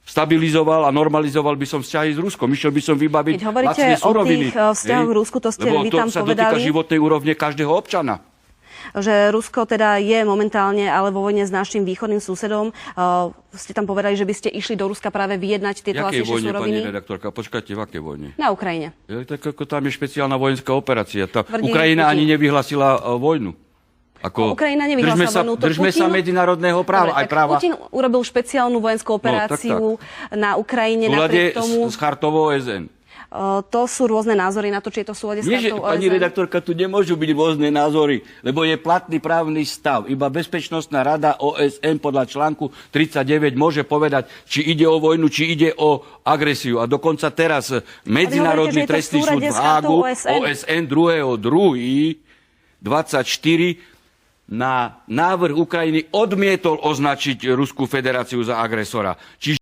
stabilizoval a normalizoval by som vzťahy s Ruskom. Išiel by som vybaviť Keď hovoríte lacné o suroviny. tých vzťahoch Rusku, to ste Lebo vy to tam sa dotýka povedali, životnej úrovne každého občana. že Rusko teda je momentálne ale vo vojne s našim východným susedom. Ste tam povedali, že by ste išli do Ruska práve vyjednať tieto Jakej lacnejšie vojne, pani suroviny. redaktorka? Počkajte, v akej vojne? Na Ukrajine. Tak ako tam je špeciálna vojenská operácia. Tvrdí Ukrajina Putin. ani nevyhlasila vojnu. Ukrajina nevyhlásila vojnu. Držme sa medzinárodného práva. Dobre, Aj práva. Putin urobil špeciálnu vojenskú operáciu na Ukrajine. V súlade Napriek tomu, s chartou OSN. to sú rôzne názory na to, či je to v súlade s Nie, že, chartou pani OSN. redaktorka, tu nemôžu byť rôzne názory, lebo je platný právny stav. Iba Bezpečnostná rada OSN podľa článku 39 môže povedať, či ide o vojnu, či ide o agresiu. A dokonca teraz Medzinárodný trestný súd v Hágu OSN 2.2.24 na návrh Ukrajiny odmietol označiť Ruskú federáciu za agresora. Čiže